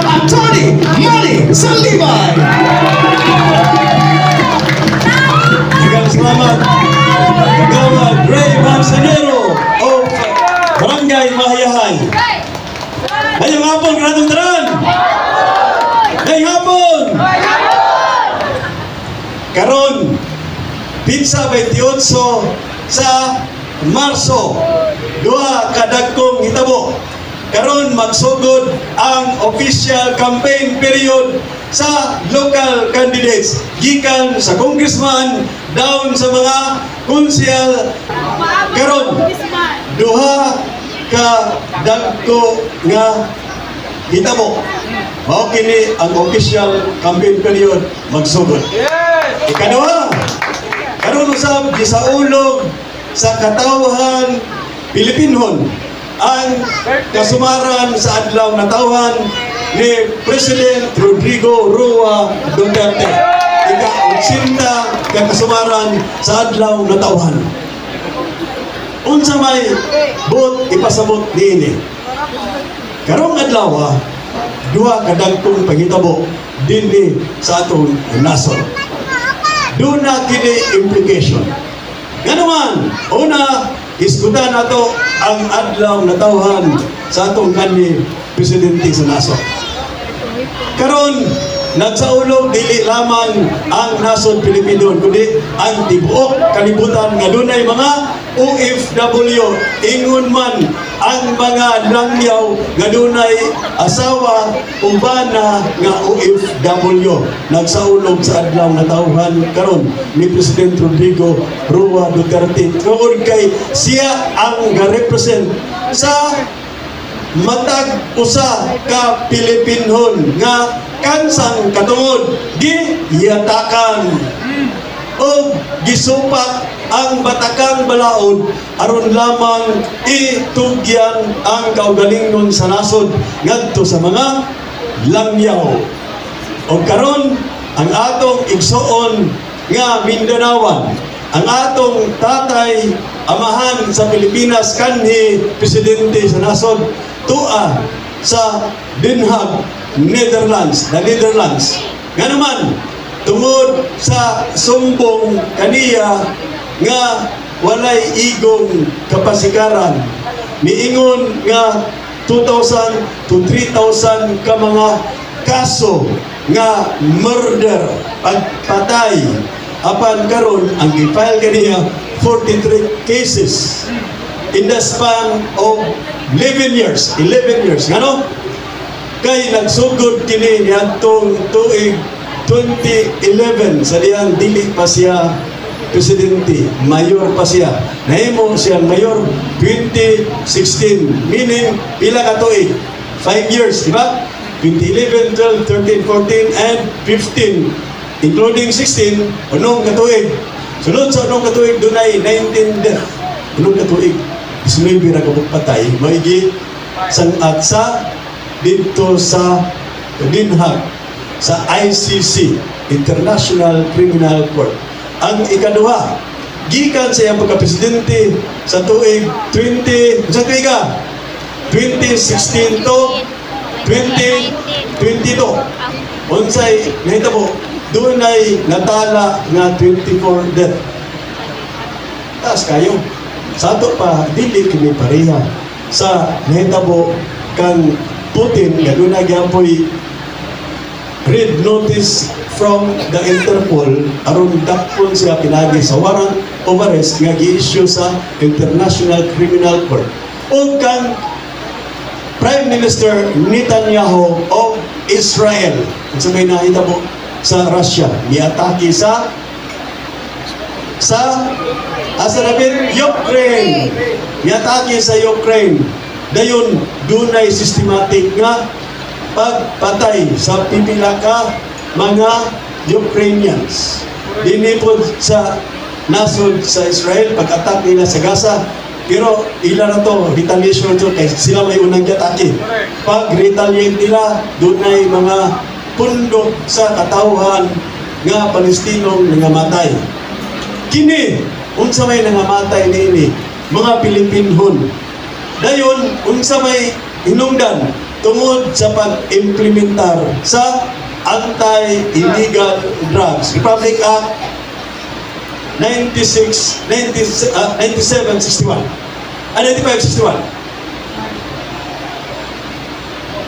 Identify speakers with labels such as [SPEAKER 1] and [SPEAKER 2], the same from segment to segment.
[SPEAKER 1] Attorney Manny Salibay. Daghang salamat Kagawad Ray Manzanero o Barangay Mahayahay. Ngayong hapon, granong taran! Ngayong hapon! Karon, Pinsa 28 sa Marso, duha kadagkong hitabo. Karon magsugod ang official campaign period sa local candidates gikan sa congressman down sa mga konsyal. Karon duha ka dagko nga hitabo. Mao kini ang official campaign period magsugod. Ikaduha, karon usab gisaulog sa katawhan Pilipinhon ang kasumaran sa adlaw na tawhan ni President Rodrigo Roa Duterte. Ika-80 ka kasumaran sa adlaw na tawhan. Unsa may buot ipasabot niini. Karong adlaw duha ka dagkong panghitabo dinhi sa atong nasod. Doon na kini implication. Nga naman, una, iskutan nato ang adlaw na tawhan sa atong kanhi presidente sa nasod. Karon nagsaulog dili lamang ang nasod Pilipino kundi ang tibuok kalibutan nga dunay mga OFW, ingon man ang mga langyaw nga dunay asawa ubana nga OFW. Nagsaulog sa adlaw na tawhan karon ni President Rodrigo Roa Duterte tungod kay siya ang ga-represent sa matag usa ka Pilipinhon nga kansang katungod giyatakan o gisupat ang batakang balaod aron lamang itugyan ang kaugalingon sa nasod ngadto sa mga langyaw. O karon ang atong igsuon nga Mindanawan, ang atong tatay amahan sa Pilipinas kanhi presidente sa nasod tua sa Den Haag, Netherlands, the Netherlands. Nga naman, tungod sa sumbong kaniya nga walay igong kapasikaran, miingon nga 2,000 to 3,000 ka mga kaso nga murder, pagpatay. Apan karon ang i-file kaniya 43 cases in the span of 11 years. Ngano? Kay nagsugod kini niadtong tuig 2011 sa diyang dili pa siya presidente, mayor pa siya. Nahimo siya mayor 2016, meaning pila ka tuig? 5 years, di ba? 2011, 12, 13, 14, and 15, including 16, unong katuig. Sunod sa unong katuig, dunay 19 death. Unong katuig, 19 ra kabuk patay, maigi sangat sa dito sa Den Haag, sa ICC, International Criminal Court. Ang ikaduha, gikan sa iyang pagka-presidente sa tuig 2016 to 2022. Unsay nahitabo, doon ay natala nga 24 death. Taas kayo. Sa ato pa, dili kini pareha sa nahitabo kang Putin nga doon na gyampoy red notice from the Interpol aron dakpon siya pinagi sa warrant of arrest nga gi-issue sa International Criminal Court. O kang Prime Minister Netanyahu of Israel sa may nahitabo sa Russia, miatake sa Ukraine. Miatake sa Ukraine. Dayon dunay systematic nga pagpatay sa pipila ka mga Ukrainians. Dinipod sa nasod sa Israel pag-attack nila sa Gaza. Pero ila na to, retaliation to, kaya sila may unang atake. Pag-retaliate nila, dunay mga pundok sa katawhan nga Palestinong nangamatay. Kini unsa may nangamatay niini mga Pilipinhon. Dayon unsa may hinungdan tungod sa pag-implementar sa Anti-Illegal Drugs Republic Act 9761. 9561.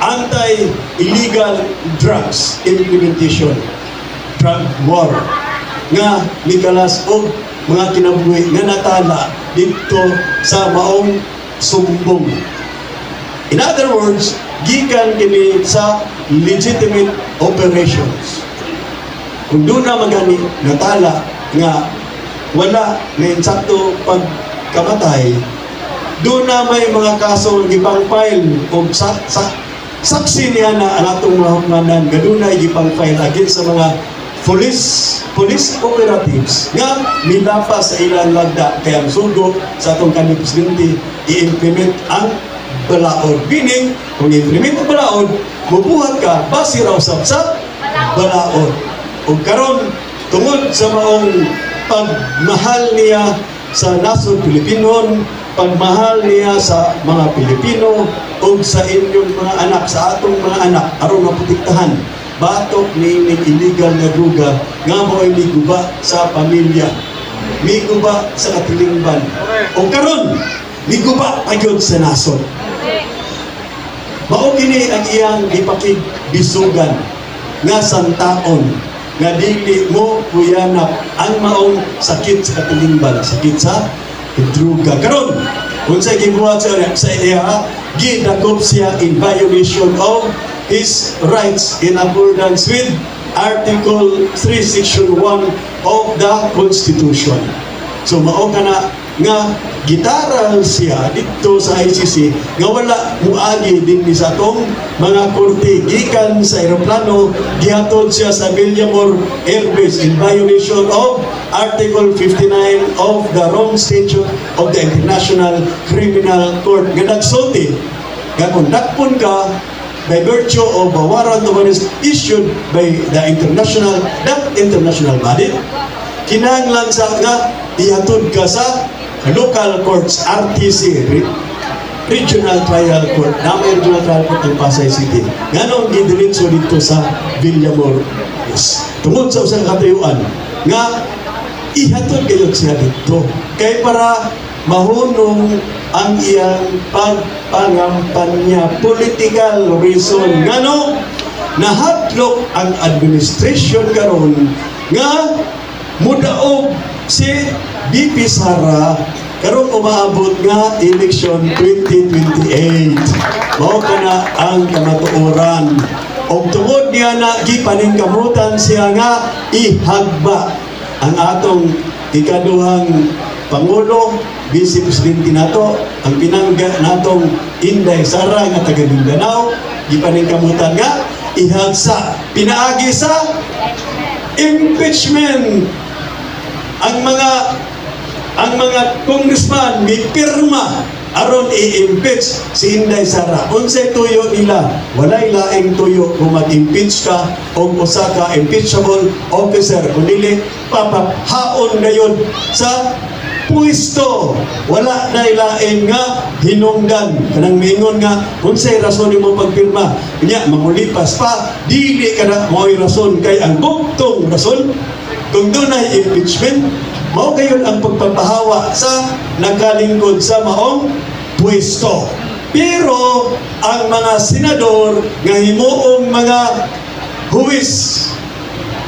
[SPEAKER 1] Anti-Illegal Drugs Implementation Drug War nga mikalas og mga kinabuhi nga natala dito sa maong sumbong. In other words, gikan kini sa legitimate operations. Kung doon na magani natala nga wala na insakto pagkamatay, doon na may mga kaso gipang-file o saksi niya na ang atong mga humanan, doon na gipang-file against sa mga police operatives nga milapa sa ilang lagda. Kaya ang sugo sa atong kanang presidente i-implement ang balaod. Meaning, kung i-implement ang balaod, mabuhat ka base raw sa balaod. O karon tungod sa maong pagmahal niya sa nasod Pilipinon, pagmahal niya sa mga Pilipino o sa inyong mga anak, sa atong mga anak, aron maprotektahan batok ni illegal na druga nga mo'y miguba sa pamilya, miguba sa katilingban, o karon miguba agad sa nasod. Mao kini ang iyang ipakibisugan nga santaon nga dili mo kuyanap ang maong sakit sa katilingban, sakit sa druga. Karon unsay gibuhat sa iya, gidakop siya in violation of his rights in accordance with Article 3, Section 1 of the Constitution. So mao kana nga gitaral siya dito sa ICC nga wala muagi din sa atong mga korte. Gikan sa eroplano gihatod siya sa Villamor Air Base in violation of Article 59 of the Rome Statute of the International Criminal Court. Nga nagsulti nga kung dakpon ka by virtue of a warrant of arrest issued by the international body, kinahanglan sa nga ihatod ka sa local courts, RTC, Regional Trial Court, namin Regional Trial Court ng Pasay City. Ganong gidiritso dito sa Villamor. Yes. Tungod sa usang katayuan, nga ihatod kayo siya dito. Kaya para mahunong ang iyang pagpangampanya, political reason. Ngano, nahatlok ang administration karon nga mudaog si BP Sara karong umaabot nga election 2028. Mao kana ang kamatuoran. Og tungod niya na gipaningkamutan siya nga ihagba ang atong ikaduhang Pangulo, Vice Presidente nato, ang pinangga natong Inday Sara nga taga Mindanao, gipaningkamutan nga ihagsa pinaagi sa impeachment. Ang mga congressman may pirma aron i-impeach si Inday Sara. Unsay tuyo nila? Walay laing tuyo kung mag-impeach ka o usa ka impeachable officer. Kung dili, papaphaon na yun sa puesto. Wala na ilaing nga hinungdan. Kanang mingon nga, unsay rason mo pagpirma? Kanya, mamulipas pa, dili ka na mo'y rason. Kay ang buktong rason, kung doon ay impeachment, mao kayon ang pagpapahawa sa nakalingkod sa maong pwesto. Pero ang mga senador nga himuong mga huwis,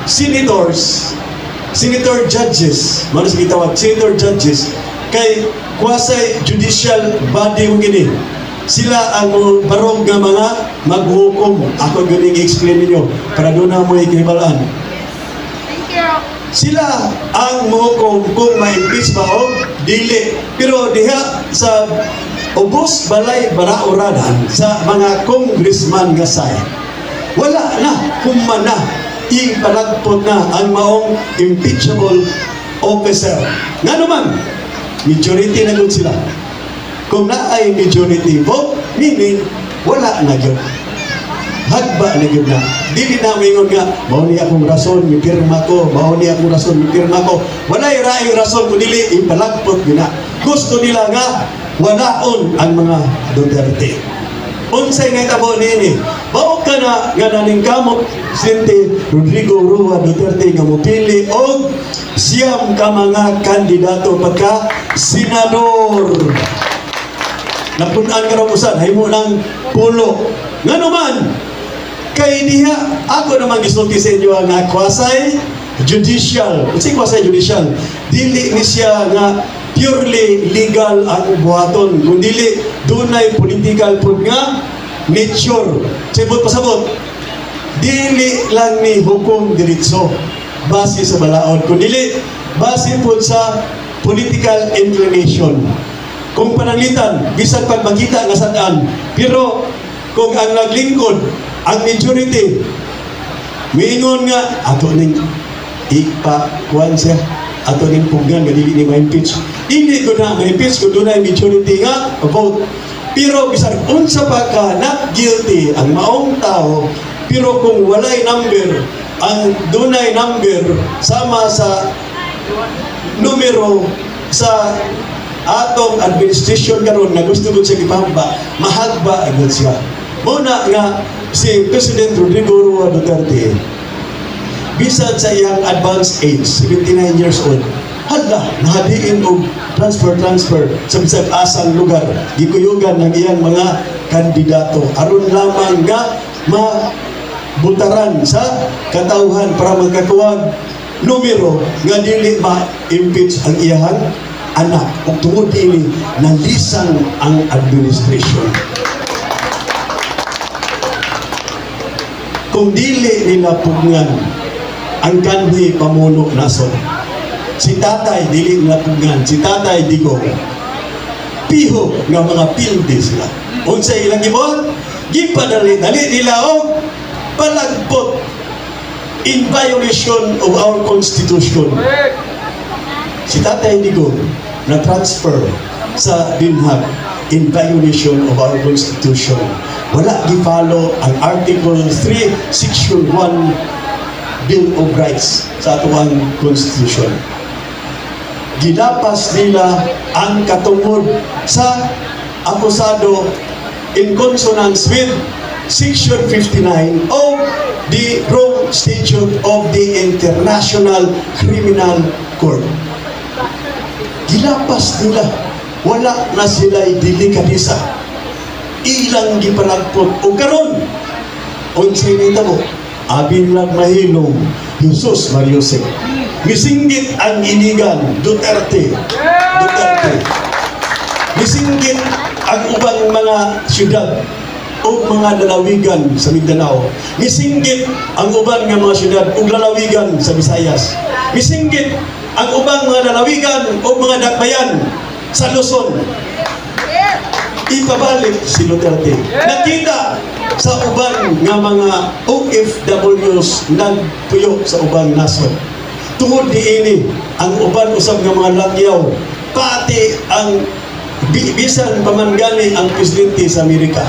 [SPEAKER 1] senators, senator judges, mao sa gitawag senator judges, kay quasi judicial body mo gini. Sila ang barong nga mga maghukom. Ako galing i-explain ninyo para doon na mo ikibalaan. Sila ang muhukom kung ma-impeach ba o dili. Pero diha sa ubos balay barauradan sa mga congressman nga side, wala na kumana ipalagpot na ang maong impeachable officer. Nga naman, majority na gud sila. Kung na ay majority vote, meaning wala na yun. hagba na gyud na. Dili na mingon nga mao ni akong rason mipirma ko, mao ni akong rason mipirma ko. Walay raing rason kun dili ipalagpot gina. Gusto nila nga walaon ang mga Duterte. Unsay nga tabo nini? Mao ka na nga naningkamot Presidente Rodrigo Roa Duterte nga mopili og siyam ka mga kandidato pagka senador. Napunan ka raw usan, haymo ng pulo. Nga naman, kay diha, ako naman gisulti sa inyo nga kwasay judicial. Kasi kwasay judicial, dili ni siya nga purely legal ang buhaton. Kung dili, dunay political po nga nature. Sabot pasabot, dili lang ni hukom diritso base sa balaod. Kung dili, base po sa political inclination. Kung pananglitan, bisan pag makita nga sadaan. Pero kung ang naglingkod, ang majority, miingon nga, ato ning ipakuan siya, ato ning pugnan, nga dili ni ma-impeach. Hindi ko na ma-impeach kung doon ay majority nga vote. Pero bisan unsa pa ka not guilty ang maong tao, pero kung walay number, ang dunay number sama sa numero sa atong administration karon na gusto ko siya ipahamba, mahagba agad siya. Muna nga si President Rodrigo Roa Duterte, bisan sa iyang advanced age, 79 years old, hala, nahadiin og transfer sa bisag asang lugar, gikuyugan ng iyang mga kandidato aron lamang nga mabutaran sa katauhan para magkakuwag numero nga dili ma-impeach ang iyang anak ug tungod ini nalisang ang administration. Kung dili nila pugnan ang kanhi pamuno nason, si tatay dili nila pugnan, si tatay digong piho nga mga pilde sila. Unsa ilang gibot, gipadali-dali nila og palagpot in violation of our constitution. Si tatay digong na transfer sa Binhag in violation of our constitution. Wala gi-follow ang Article 3, Section 1 Bill of Rights sa atuang constitution. Gilapas nila ang katungod sa akusado in consonance with Section 59 of the Rome Statute of the International Criminal Court. Gilapas nila, wala na sila'y delikadisa. Ilang gipalagpot o karon unsay nitabo abin lang mahilong Jesus Mariosep misinggit ang iligan Duterte misinggit ang ubang mga syudad o mga lalawigan sa Mindanao, misinggit ang ubang nga mga syudad o lalawigan sa Visayas, misinggit ang ubang mga lalawigan o mga dakbayan sa Luzon. Ipabalik si Duterte. Nakita sa uban nga mga OFWs nagpuyo sa ubang nason. Tungod diini ang uban usab nga mga lakyaw, pati ang bisan pamangani ang presidente sa Amerika.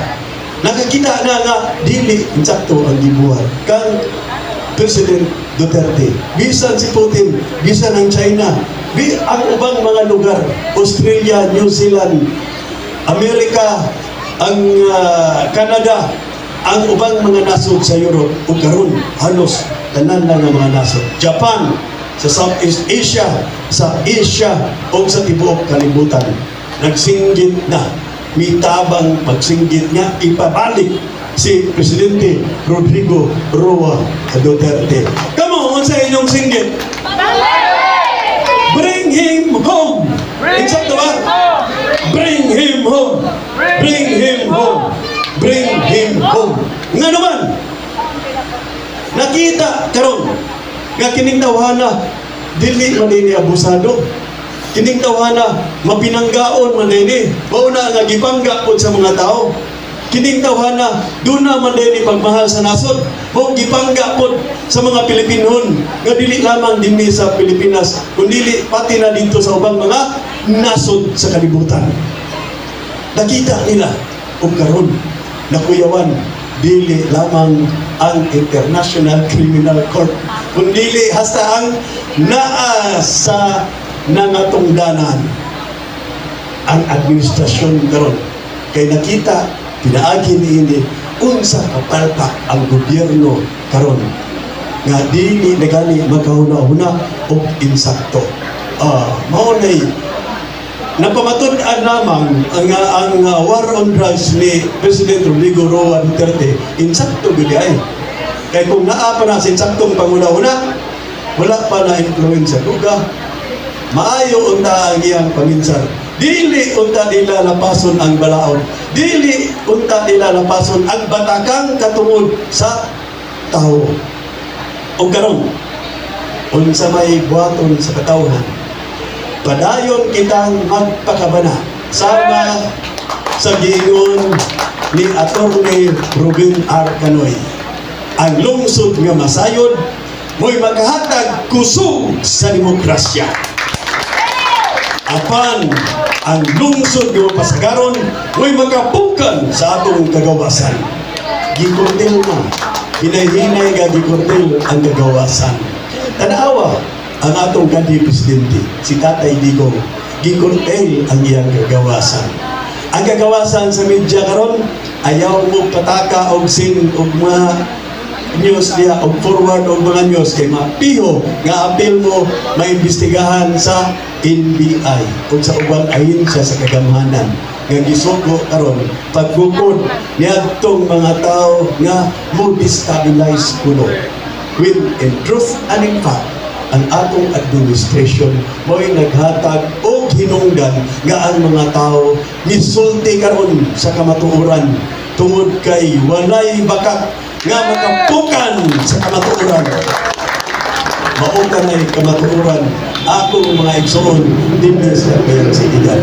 [SPEAKER 1] Nakakita na nga dili insakto ang gibuhat kang President Duterte. Bisan si Putin, bisan ang China, ang ubang mga lugar, Australia, New Zealand, Amerika, ang Canada, ang ubang mga nasod sa Europe, o karon halos tanan lang ang mga nasod. Japan, sa Southeast Asia, sa Asia, o sa tibuok kalibutan. Nagsinggit na, mitabang pagsinggit niya, ipabalik si Presidente Rodrigo Roa Duterte. Kamo, sa inyong singgit? Bring him home! Insakto ba? Bring him home! Bring him home! Bring him home! Nga naman, nakita karon nga kining tawhana dili man ini abusado, kining tawhana mapinanggaon man ini, mauna nga gipangga pod sa mga tao. Kining tawhana duna man din pagmahal sa nasod, o gipangga pod sa mga Pilipinon nga dili lamang dinhi sa Pilipinas kundi pati na dito sa ubang mga nasod sa kalibutan. Nakita nila og karon nakuyawan dili lamang ang International Criminal Court, kundi hasta ang naa sa nangatungdanan ang administrasyon karon. Kay nakita pinaagi niini unsa kapalpak ang gobyerno karon nga dili nagani magkahuna-huna og insakto. Mao nay napamatud-an lamang ang war on drugs ni President Rodrigo Roa Duterte, insakto gud ay. Kay kung naa pa na sa insaktong panguna-una, wala pa na influence sa duga, maayo unta ang iyang paminsar. Dili unta nila lapason ang balaod, dili unta nila lapason ang batakang katungod sa tao. O karon, unsa may buhaton sa katawhan, padayon kitang magpakabana sama sa giingon ni Attorney Ruben R. Canoy. Ang lungsod nga masayod mo'y makahatag kusog sa demokrasya. Apan ang lungsod nga pasagaron mo'y makapukan sa atong kagawasan. Gikortel na, hinay-hinay nga gikortel ang kagawasan. Tanawa ang atong kanhi presidente, si Tatay Digong, gikortel ang iyang kagawasan. Ang kagawasan sa media karon ayaw mo pataka og sin og mga news niya og forward og mga news kay mapiho nga apil mo maimbestigahan sa NBI ug sa ubang ahensya sa kagamhanan nga gisugo karon pagbukod niadtong mga tao nga mo destabilize kuno. With in truth and in fact, ang atong administration mo'y naghatag o hinungdan nga ang mga tao misulti karon sa kamatuoran tungod kay walay bakat nga makapukan sa kamatuoran. Mao kanay kamatuoran akong mga igsoon dinhi sa Pilipinas.